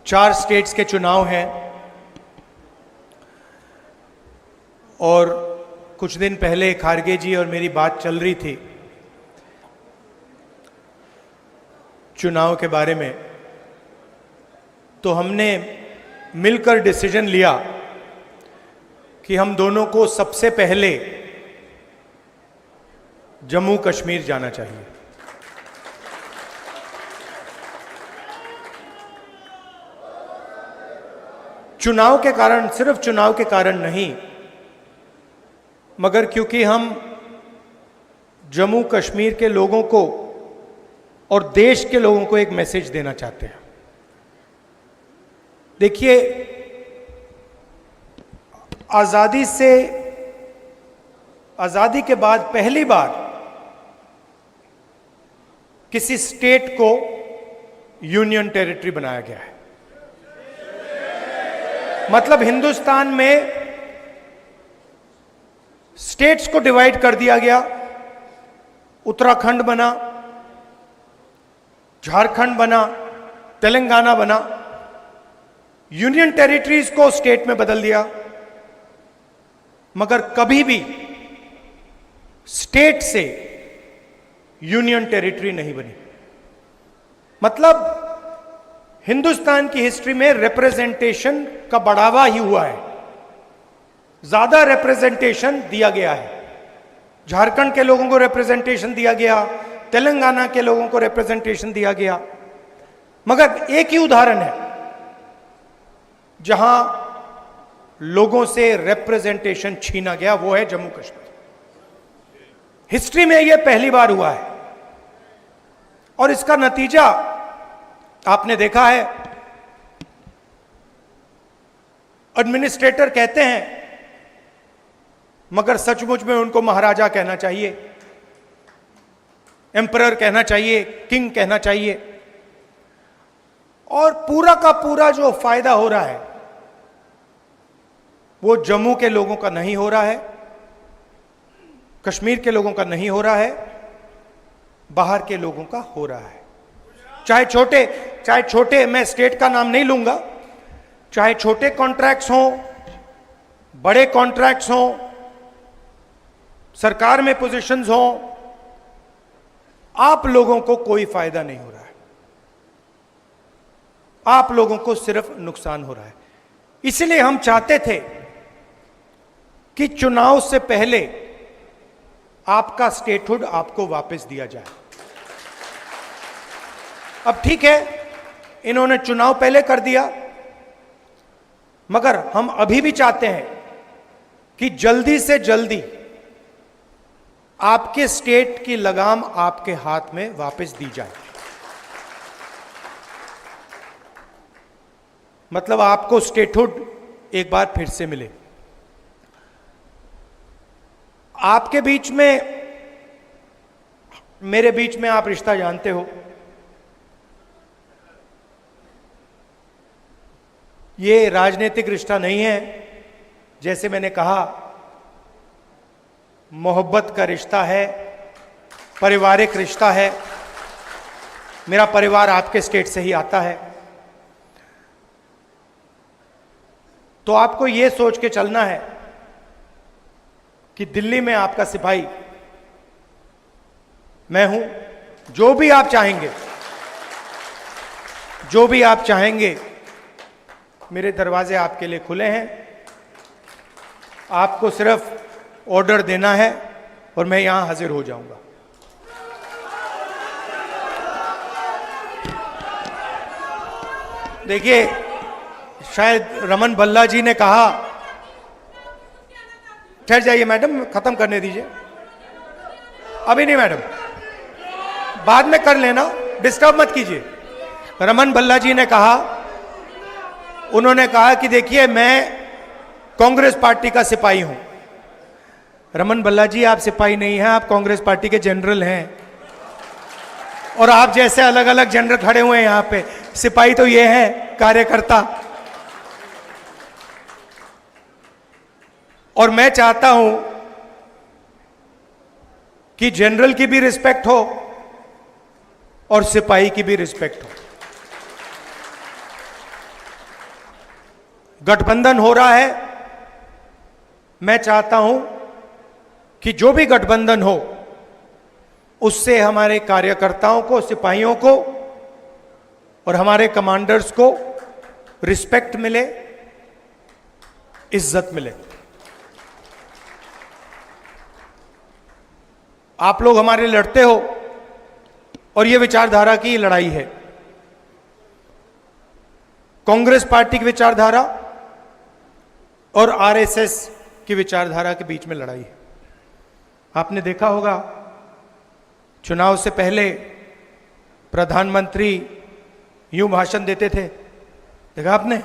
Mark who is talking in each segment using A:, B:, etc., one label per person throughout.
A: 4 states के चुनाव हैं और कुछ दिन पहले खारगे जी और मेरी बात चल रही थी चुनाव के बारे में, तो हमने मिलकर डिसीजन लिया कि हम दोनों को सबसे पहले जम्मू कश्मीर जाना चाहिए। चुनाव के कारण, सिर्फ चुनाव के कारण नहीं, मगर क्योंकि हम जम्मू कश्मीर के लोगों को और देश के लोगों को एक मैसेज देना चाहते हैं। देखिए, आजादी के बाद पहली बार किसी स्टेट को यूनियन टेरिटरी बनाया गया है। मतलब हिंदुस्तान में स्टेट्स को डिवाइड कर दिया गया। उत्तराखंड बना, झारखंड बना, तेलंगाना बना, यूनियन टेरिटरीज को स्टेट में बदल दिया, मगर कभी भी स्टेट से यूनियन टेरिटरी नहीं बनी। मतलब हिंदुस्तान की हिस्ट्री में रिप्रेजेंटेशन का बढ़ावा ही हुआ है, ज्यादा रिप्रेजेंटेशन दिया गया है। झारखंड के लोगों को रिप्रेजेंटेशन दिया गया, तेलंगाना के लोगों को रिप्रेजेंटेशन दिया गया, मगर एक ही उदाहरण है जहां लोगों से रिप्रेजेंटेशन छीना गया, वो है जम्मू कश्मीर। हिस्ट्री में यह पहली बार हुआ है और इसका नतीजा आपने देखा है। एडमिनिस्ट्रेटर कहते हैं, मगर सचमुच में उनको महाराजा कहना चाहिए, एम्परर कहना चाहिए, किंग कहना चाहिए। और पूरा का पूरा जो फायदा हो रहा है वो जम्मू के लोगों का नहीं हो रहा है, कश्मीर के लोगों का नहीं हो रहा है, बाहर के लोगों का हो रहा है। चाहे छोटे, मैं स्टेट का नाम नहीं लूंगा, चाहे छोटे कॉन्ट्रैक्ट्स हों, बड़े कॉन्ट्रैक्ट्स हों, सरकार में पोजीशंस हों, आप लोगों को कोई फायदा नहीं हो रहा है, आप लोगों को सिर्फ नुकसान हो रहा है। इसलिए हम चाहते थे कि चुनाव से पहले आपका स्टेटहुड आपको वापस दिया जाए। अब ठीक है, इन्होंने चुनाव पहले कर दिया, मगर हम अभी भी चाहते हैं कि जल्दी से जल्दी आपके स्टेट की लगाम आपके हाथ में वापस दी जाए। मतलब आपको स्टेटहुड एक बार फिर से मिले। आपके बीच में, मेरे बीच में आप रिश्ता जानते हो, ये राजनीतिक रिश्ता नहीं है। जैसे मैंने कहा, मोहब्बत का रिश्ता है, पारिवारिक रिश्ता है। मेरा परिवार आपके स्टेट से ही आता है। तो आपको यह सोच के चलना है कि दिल्ली में आपका सिपाही मैं हूं। जो भी आप चाहेंगे, मेरे दरवाजे आपके लिए खुले हैं। आपको सिर्फ ऑर्डर देना है और मैं यहां हाजिर हो जाऊंगा। देखिए, शायद रमन भल्ला जी ने कहा, ठहर जाइए मैडम, खत्म करने दीजिए। अभी नहीं मैडम, बाद में कर लेना, डिस्टर्ब मत कीजिए। रमन भल्ला जी ने कहा, उन्होंने कहा कि देखिए, मैं कांग्रेस पार्टी का सिपाही हूं। रमन भल्ला जी, आप सिपाही नहीं हैं, आप कांग्रेस पार्टी के जनरल हैं। और आप जैसे अलग अलग जनरल खड़े हुए हैं यहां पे। सिपाही तो ये है, कार्यकर्ता। और मैं चाहता हूं कि जनरल की भी रिस्पेक्ट हो और सिपाही की भी रिस्पेक्ट हो। गठबंधन हो रहा है, मैं चाहता हूं कि जो भी गठबंधन हो उससे हमारे कार्यकर्ताओं को, सिपाहियों को और हमारे कमांडर्स को रिस्पेक्ट मिले, इज्जत मिले। आप लोग हमारे लड़ते हो और यह विचारधारा की लड़ाई है। कांग्रेस पार्टी की विचारधारा और आरएसएस की विचारधारा के बीच में लड़ाई है। आपने देखा होगा चुनाव से पहले प्रधानमंत्री यूं भाषण देते थे, देखा आपने?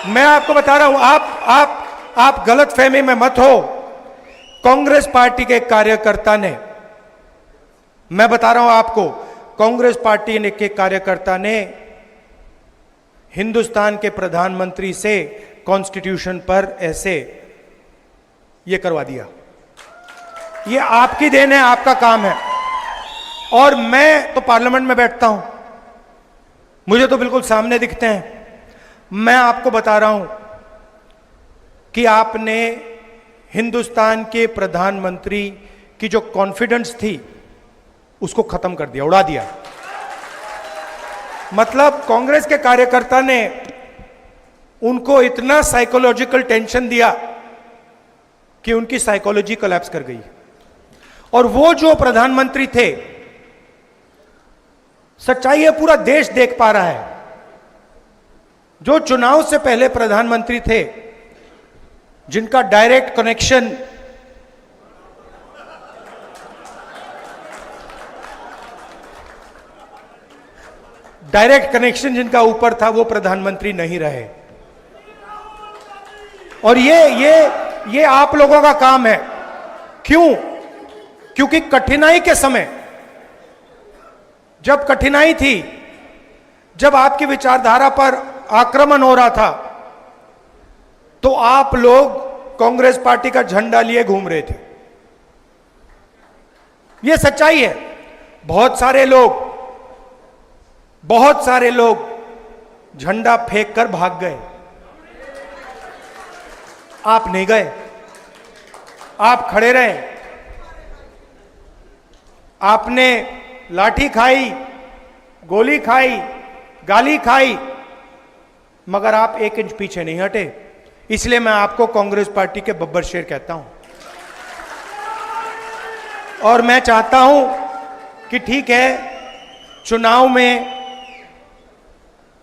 A: मैं आपको बता रहा हूं, आप गलत फहमी में मत हो। कांग्रेस पार्टी के कार्यकर्ता ने, मैं बता रहा हूं आपको, कांग्रेस पार्टी के कार्यकर्ता ने हिंदुस्तान के प्रधानमंत्री से कॉन्स्टिट्यूशन पर ऐसे ये करवा दिया। ये आपकी देन है, आपका काम है। और मैं तो पार्लियामेंट में बैठता हूं, मुझे तो बिल्कुल सामने दिखते हैं। मैं आपको बता रहा हूं कि आपने हिंदुस्तान के प्रधानमंत्री की जो कॉन्फिडेंस थी उसको खत्म कर दिया, उड़ा दिया। मतलब कांग्रेस के कार्यकर्ता ने उनको इतना साइकोलॉजिकल टेंशन दिया कि उनकी साइकोलॉजी कोलैप्स कर गई। और वो जो प्रधानमंत्री थे, सच्चाई है पूरा देश देख पा रहा है, जो चुनाव से पहले प्रधानमंत्री थे, जिनका डायरेक्ट कनेक्शन जिनका ऊपर था, वो प्रधानमंत्री नहीं रहे। और ये आप लोगों का काम है। क्यों? क्योंकि कठिनाई के समय, जब कठिनाई थी, जब आपकी विचारधारा पर आक्रमण हो रहा था, तो आप लोग कांग्रेस पार्टी का झंडा लिए घूम रहे थे। यह सच्चाई है। बहुत सारे लोग झंडा फेंक कर भाग गए। आप नहीं गए, आप खड़े रहे। आपने लाठी खाई, गोली खाई, गाली खाई, मगर आप 1 इंच पीछे नहीं हटे। इसलिए मैं आपको कांग्रेस पार्टी के बब्बर शेर कहता हूं। और मैं चाहता हूं कि ठीक है, चुनाव में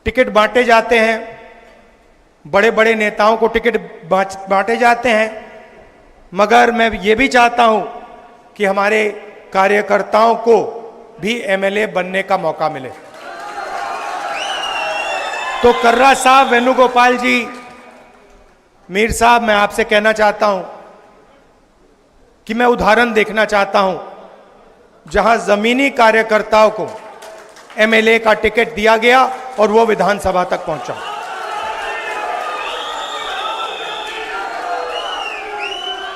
A: टिकट बांटे जाते हैं, बड़े बड़े नेताओं को टिकट बांटे जाते हैं, मगर मैं ये भी चाहता हूं कि हमारे कार्यकर्ताओं को भी एमएलए बनने का मौका मिले। तो कर्रा साहब, वेणुगोपाल जी, मीर साहब, मैं आपसे कहना चाहता हूं कि मैं उदाहरण देखना चाहता हूं जहां जमीनी कार्यकर्ताओं को एमएलए का टिकट दिया गया और वो विधानसभा तक पहुंचा।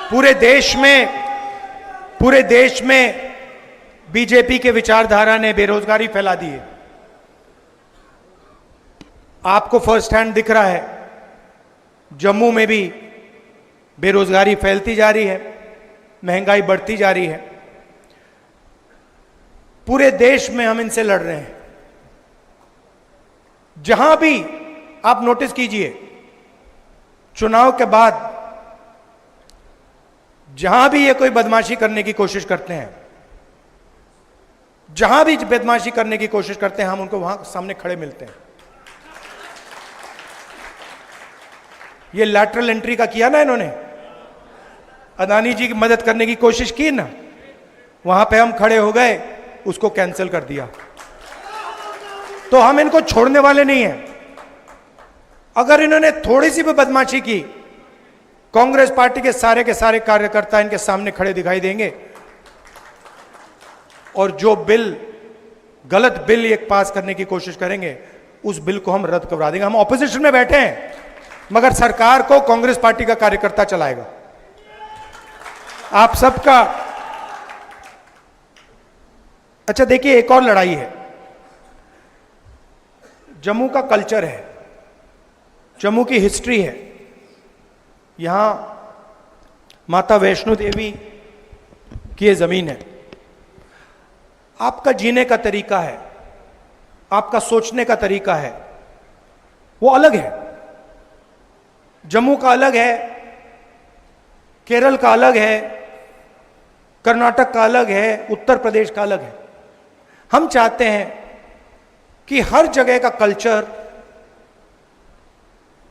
A: पूरे देश में बीजेपी के विचारधारा ने बेरोजगारी फैला दी है। आपको फर्स्ट हैंड दिख रहा है, जम्मू में भी बेरोजगारी फैलती जा रही है, महंगाई बढ़ती जा रही है। पूरे देश में हम इनसे लड़ रहे हैं। जहां भी आप नोटिस कीजिए, चुनाव के बाद जहां भी ये कोई बदमाशी करने की कोशिश करते हैं, जहां भी बदमाशी करने की कोशिश करते हैं, हम उनको वहां सामने खड़े मिलते हैं। ये लैटरल एंट्री का किया ना इन्होंने, अदानी जी की मदद करने की कोशिश की ना, वहां पे हम खड़े हो गए, उसको कैंसिल कर दिया। तो हम इनको छोड़ने वाले नहीं हैं। अगर इन्होंने थोड़ी सी भी बदमाशी की, कांग्रेस पार्टी के सारे कार्यकर्ता इनके सामने खड़े दिखाई देंगे और जो गलत बिल एक पास करने की कोशिश करेंगे, उस बिल को हम रद्द करवा देंगे। हम ऑपोजिशन में बैठे हैं, मगर सरकार को कांग्रेस पार्टी का कार्यकर्ता चलाएगा। अच्छा देखिए, एक और लड़ाई है, जम्मू का कल्चर है, जम्मू की हिस्ट्री है। यहां माता वैष्णो देवी की ये जमीन है। आपका जीने का तरीका है, आपका सोचने का तरीका है, वो अलग है। जम्मू का अलग है, केरल का अलग है, कर्नाटक का अलग है, उत्तर प्रदेश का अलग है। हम चाहते हैं कि हर जगह का कल्चर,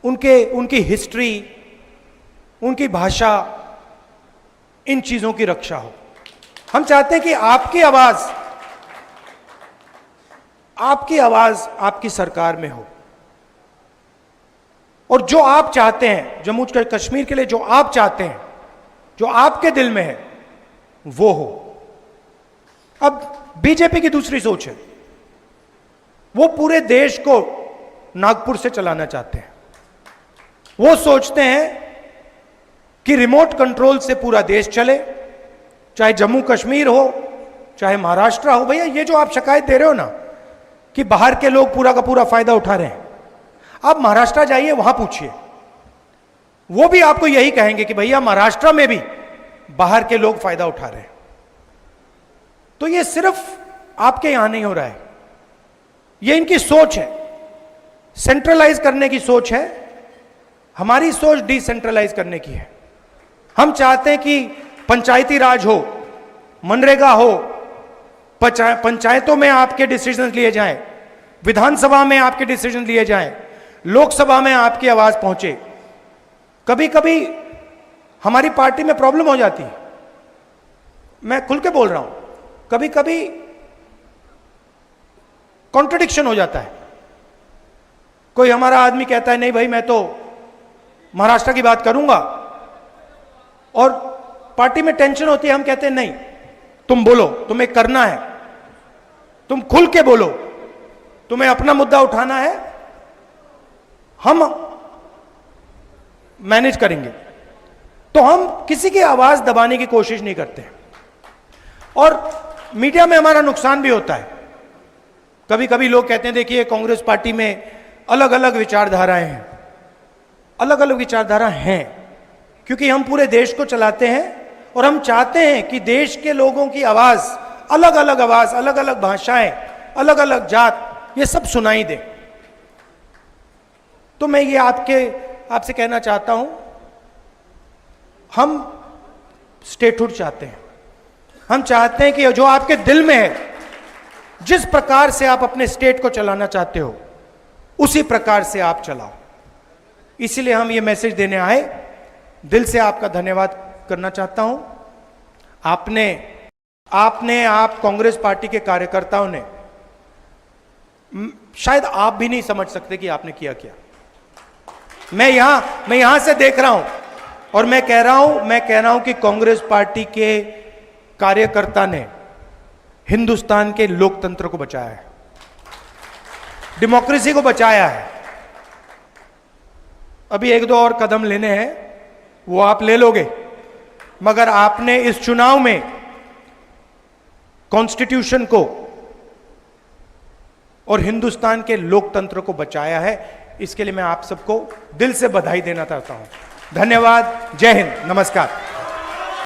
A: उनकी हिस्ट्री, उनकी भाषा, इन चीजों की रक्षा हो। हम चाहते हैं कि आपकी आवाज आपकी सरकार में हो, और जो आप चाहते हैं जम्मू कश्मीर के लिए, जो आप चाहते हैं, जो आपके दिल में है, वो हो। अब बीजेपी की दूसरी सोच है, वो पूरे देश को नागपुर से चलाना चाहते हैं। वो सोचते हैं कि रिमोट कंट्रोल से पूरा देश चले, चाहे जम्मू कश्मीर हो, चाहे महाराष्ट्र हो। भैया, ये जो आप शिकायत दे रहे हो ना कि बाहर के लोग पूरा का पूरा फायदा उठा रहे हैं, आप महाराष्ट्र जाइए, वहां पूछिए, वो भी आपको यही कहेंगे कि भैया महाराष्ट्र में भी बाहर के लोग फायदा उठा रहे हैं। तो ये सिर्फ आपके यहां नहीं हो रहा है, ये इनकी सोच है, सेंट्रलाइज करने की सोच है। हमारी सोच डिसेंट्रलाइज करने की है। हम चाहते हैं कि पंचायती राज हो, मनरेगा हो, पंचायतों में आपके डिसीजन लिए जाएं, विधानसभा में आपके डिसीजन लिए जाएं, लोकसभा में आपकी आवाज पहुंचे। कभी कभी हमारी पार्टी में प्रॉब्लम हो जाती है, मैं खुल के बोल रहा हूं, कभी कभी कॉन्ट्रडिक्शन हो जाता है। कोई हमारा आदमी कहता है नहीं भाई मैं तो महाराष्ट्र की बात करूंगा, और पार्टी में टेंशन होती है, हम कहते हैं नहीं तुम बोलो, तुम्हें करना है, तुम खुल के बोलो, तुम्हें अपना मुद्दा उठाना है, हम मैनेज करेंगे। तो हम किसी की आवाज दबाने की कोशिश नहीं करते, और मीडिया में हमारा नुकसान भी होता है। कभी कभी लोग कहते हैं देखिए कांग्रेस पार्टी में अलग अलग विचारधाराएं हैं, अलग अलग विचारधारा हैं, क्योंकि हम पूरे देश को चलाते हैं और हम चाहते हैं कि देश के लोगों की आवाज, अलग अलग भाषाएं, अलग अलग जात, ये सब सुनाई दे। तो मैं ये आपसे कहना चाहता हूं, हम स्टेटहुड चाहते हैं। हम चाहते हैं कि जो आपके दिल में है, जिस प्रकार से आप अपने स्टेट को चलाना चाहते हो, उसी प्रकार से आप चलाओ। इसीलिए हम ये मैसेज देने आए। दिल से आपका धन्यवाद करना चाहता हूं। आप कांग्रेस पार्टी के कार्यकर्ताओं ने, शायद आप भी नहीं समझ सकते कि आपने किया क्या। मैं यहां से देख रहा हूं, और मैं कह रहा हूं कि कांग्रेस पार्टी के कार्यकर्ता ने हिंदुस्तान के लोकतंत्र को बचाया है, डेमोक्रेसी को बचाया है। अभी एक दो और कदम लेने हैं, वो आप ले लोगे, मगर आपने इस चुनाव में कॉन्स्टिट्यूशन को और हिंदुस्तान के लोकतंत्र को बचाया है। इसके लिए मैं आप सबको दिल से बधाई देना चाहता हूं। धन्यवाद। जय हिंद। नमस्कार।